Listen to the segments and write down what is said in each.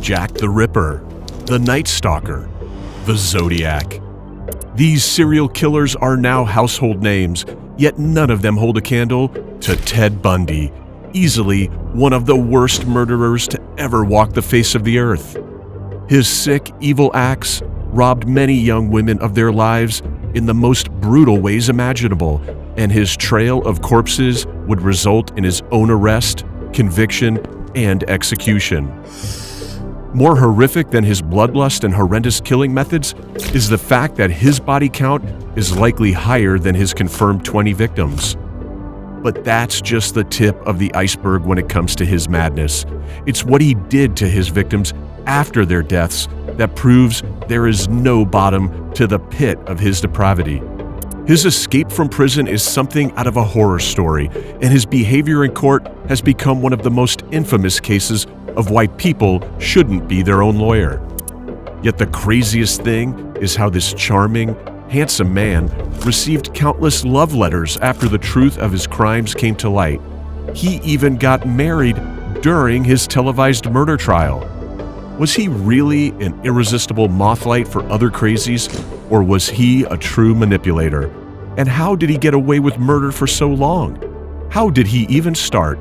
Jack the Ripper, the Night Stalker, the Zodiac. These serial killers are now household names, yet none of them hold a candle to Ted Bundy, easily one of the worst murderers to ever walk the face of the earth. His sick, evil acts robbed many young women of their lives in the most brutal ways imaginable, and his trail of corpses would result in his own arrest, conviction, and execution. More horrific than his bloodlust and horrendous killing methods is the fact that his body count is likely higher than his confirmed 20 victims. But that's just the tip of the iceberg when it comes to his madness. It's what he did to his victims after their deaths that proves there is no bottom to the pit of his depravity. His escape from prison is something out of a horror story, and his behavior in court has become one of the most infamous cases of why people shouldn't be their own lawyer. Yet the craziest thing is how this charming, handsome man received countless love letters after the truth of his crimes came to light. He even got married during his televised murder trial. Was he really an irresistible mothlight for other crazies, or was he a true manipulator? And how did he get away with murder for so long? How did he even start?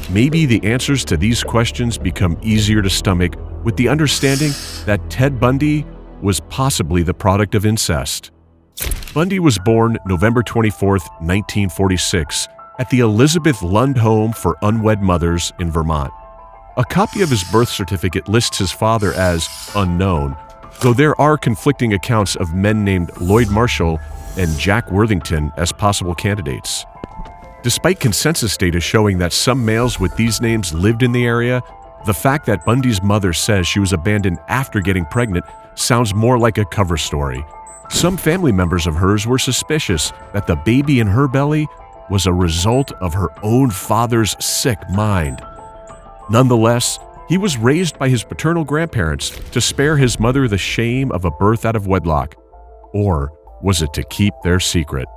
Maybe the answers to these questions become easier to stomach with the understanding that Ted Bundy was possibly the product of incest. Bundy was born November 24, 1946, at the Elizabeth Lund Home for Unwed Mothers in Vermont. A copy of his birth certificate lists his father as unknown, though there are conflicting accounts of men named Lloyd Marshall and Jack Worthington as possible candidates. Despite consensus data showing that some males with these names lived in the area, the fact that Bundy's mother says she was abandoned after getting pregnant sounds more like a cover story. Some family members of hers were suspicious that the baby in her belly was a result of her own father's sick mind. Nonetheless, he was raised by his paternal grandparents to spare his mother the shame of a birth out of wedlock. Or was it to keep their secret?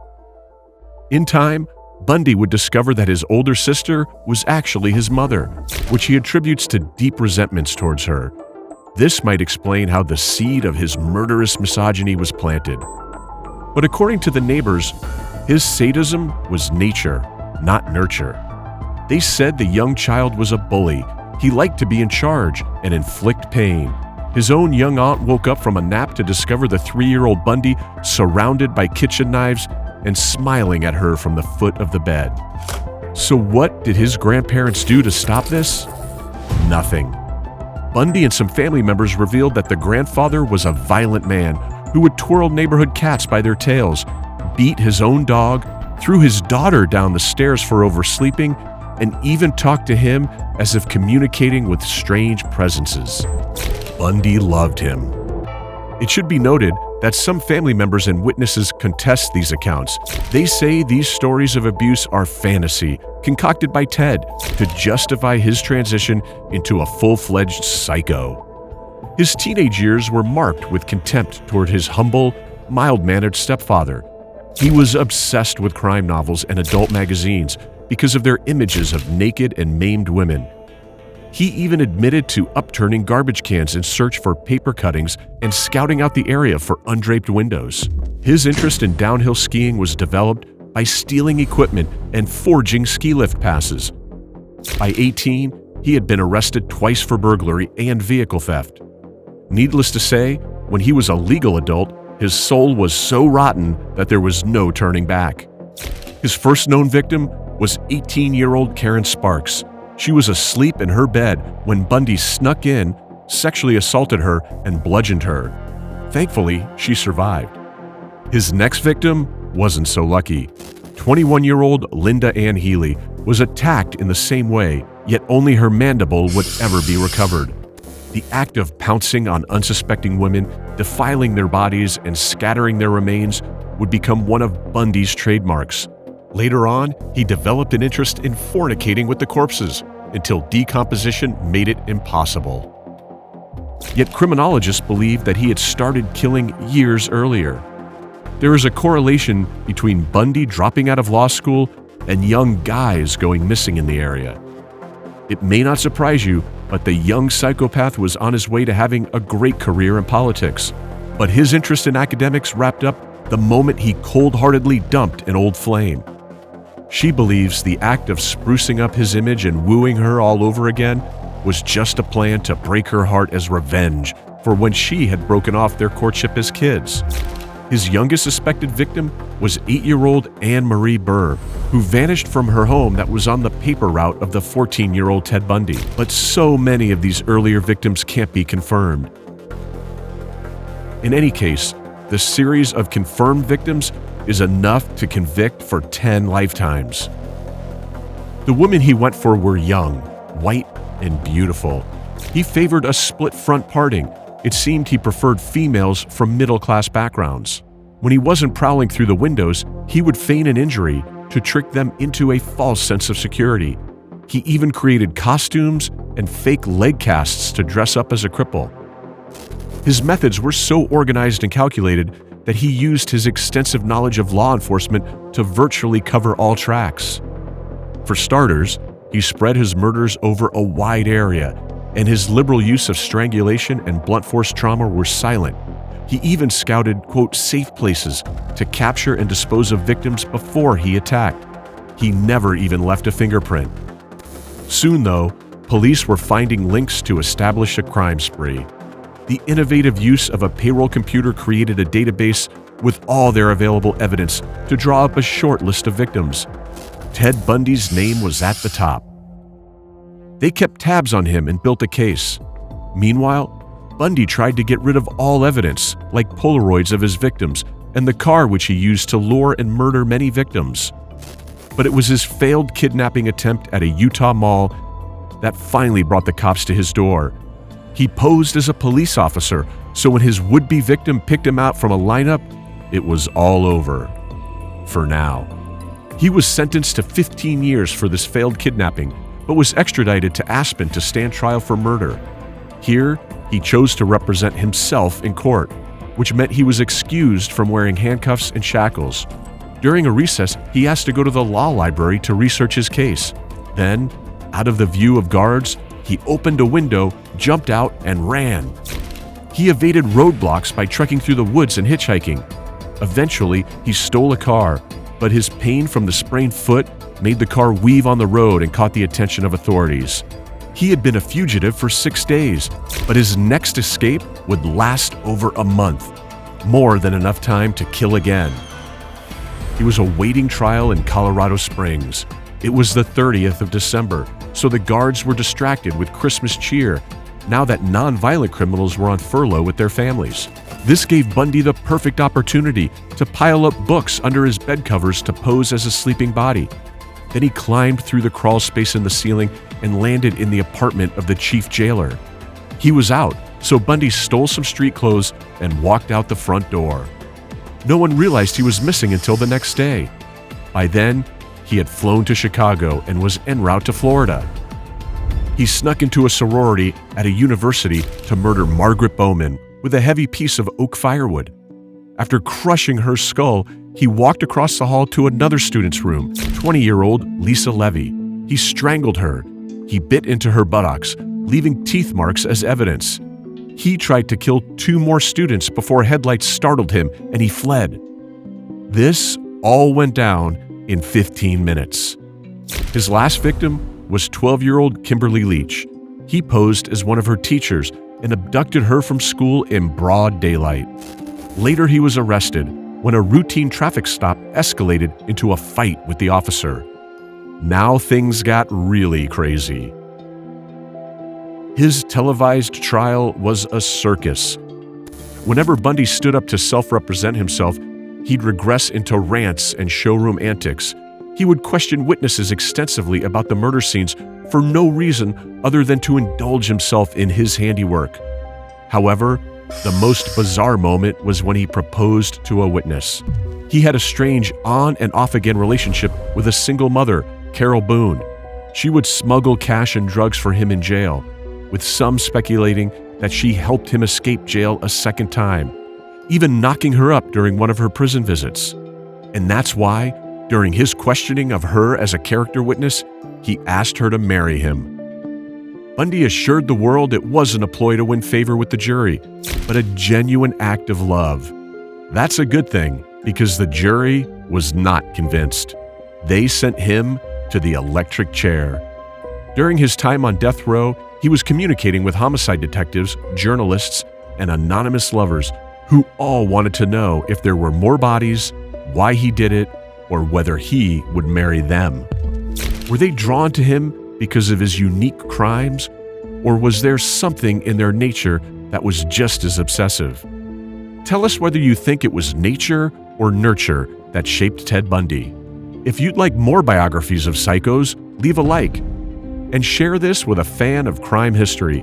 In time, Bundy would discover that his older sister was actually his mother, which he attributes to deep resentments towards her. This might explain how the seed of his murderous misogyny was planted. But according to the neighbors, his sadism was nature, not nurture. They said the young child was a bully. He liked to be in charge and inflict pain. His own young aunt woke up from a nap to discover the 3-year-old Bundy surrounded by kitchen knives and smiling at her from the foot of the bed. So what did his grandparents do to stop this? Nothing. Bundy and some family members revealed that the grandfather was a violent man who would twirl neighborhood cats by their tails, beat his own dog, threw his daughter down the stairs for oversleeping, and even talked to him as if communicating with strange presences. Bundy loved him. It should be noted that some family members and witnesses contest these accounts. They say these stories of abuse are fantasy, concocted by Ted to justify his transition into a full-fledged psycho. His teenage years were marked with contempt toward his humble, mild-mannered stepfather. He was obsessed with crime novels and adult magazines because of their images of naked and maimed women. He even admitted to upturning garbage cans in search for paper cuttings and scouting out the area for undraped windows. His interest in downhill skiing was developed by stealing equipment and forging ski lift passes. By 18, he had been arrested twice for burglary and vehicle theft. Needless to say, when he was a legal adult, his soul was so rotten that there was no turning back. His first known victim was 18-year-old Karen Sparks. She was asleep in her bed when Bundy snuck in, sexually assaulted her, and bludgeoned her. Thankfully, she survived. His next victim wasn't so lucky. 21-year-old Linda Ann Healy was attacked in the same way, yet only her mandible would ever be recovered. The act of pouncing on unsuspecting women, defiling their bodies, and scattering their remains would become one of Bundy's trademarks. Later on, he developed an interest in fornicating with the corpses until decomposition made it impossible. Yet criminologists believe that he had started killing years earlier. There is a correlation between Bundy dropping out of law school and young guys going missing in the area. It may not surprise you, but the young psychopath was on his way to having a great career in politics. But his interest in academics wrapped up the moment he cold-heartedly dumped an old flame. She believes the act of sprucing up his image and wooing her all over again was just a plan to break her heart as revenge for when she had broken off their courtship as kids. His youngest suspected victim was 8-year-old Anne Marie Burr, who vanished from her home that was on the paper route of the 14-year-old Ted Bundy. But so many of these earlier victims can't be confirmed. In any case, the series of confirmed victims is enough to convict for 10 lifetimes. The women he went for were young, white, and beautiful. He favored a split front parting. It seemed he preferred females from middle-class backgrounds. When he wasn't prowling through the windows, he would feign an injury to trick them into a false sense of security. He even created costumes and fake leg casts to dress up as a cripple. His methods were so organized and calculated that he used his extensive knowledge of law enforcement to virtually cover all tracks. For starters, he spread his murders over a wide area, and his liberal use of strangulation and blunt force trauma were silent. He even scouted, quote, safe places to capture and dispose of victims before he attacked. He never even left a fingerprint. Soon, though, police were finding links to establish a crime spree. The innovative use of a payroll computer created a database with all their available evidence to draw up a short list of victims. Ted Bundy's name was at the top. They kept tabs on him and built a case. Meanwhile, Bundy tried to get rid of all evidence, like Polaroids of his victims and the car which he used to lure and murder many victims. But it was his failed kidnapping attempt at a Utah mall that finally brought the cops to his door. He posed as a police officer, so when his would-be victim picked him out from a lineup, it was all over. For now. He was sentenced to 15 years for this failed kidnapping, but was extradited to Aspen to stand trial for murder. Here, he chose to represent himself in court, which meant he was excused from wearing handcuffs and shackles. During a recess, he asked to go to the law library to research his case. Then, out of the view of guards, he opened a window, jumped out, and ran. He evaded roadblocks by trekking through the woods and hitchhiking. Eventually, he stole a car, but his pain from the sprained foot made the car weave on the road and caught the attention of authorities. He had been a fugitive for 6 days, but his next escape would last over a month, more than enough time to kill again. He was awaiting trial in Colorado Springs. It was the 30th of December, so the guards were distracted with Christmas cheer now that non-violent criminals were on furlough with their families. This gave Bundy the perfect opportunity to pile up books under his bed covers to pose as a sleeping body. Then he climbed through the crawl space in the ceiling and landed in the apartment of the chief jailer. He was out, so Bundy stole some street clothes and walked out the front door. No one realized he was missing until the next day. By then, he had flown to Chicago and was en route to Florida. He snuck into a sorority at a university to murder Margaret Bowman with a heavy piece of oak firewood. After crushing her skull, he walked across the hall to another student's room, 20-year-old Lisa Levy. He strangled her. He bit into her buttocks, leaving teeth marks as evidence. He tried to kill 2 more students before headlights startled him and he fled. This all went down in 15 minutes. His last victim was 12-year-old Kimberly Leach. He posed as one of her teachers and abducted her from school in broad daylight. Later, he was arrested when a routine traffic stop escalated into a fight with the officer. Now things got really crazy. His televised trial was a circus. Whenever Bundy stood up to self-represent himself, he'd regress into rants and showroom antics. He would question witnesses extensively about the murder scenes for no reason other than to indulge himself in his handiwork. However, the most bizarre moment was when he proposed to a witness. He had a strange on- and off-again relationship with a single mother, Carol Boone. She would smuggle cash and drugs for him in jail, with some speculating that she helped him escape jail a second time, even knocking her up during one of her prison visits. And that's why, during his questioning of her as a character witness, he asked her to marry him. Bundy assured the world it wasn't a ploy to win favor with the jury, but a genuine act of love. That's a good thing, because the jury was not convinced. They sent him to the electric chair. During his time on death row, he was communicating with homicide detectives, journalists, and anonymous lovers who all wanted to know if there were more bodies, why he did it, or whether he would marry them. Were they drawn to him because of his unique crimes, or was there something in their nature that was just as obsessive? Tell us whether you think it was nature or nurture that shaped Ted Bundy. If you'd like more biographies of psychos, leave a like and share this with a fan of crime history.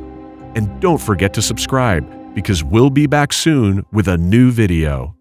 And don't forget to subscribe, because we'll be back soon with a new video.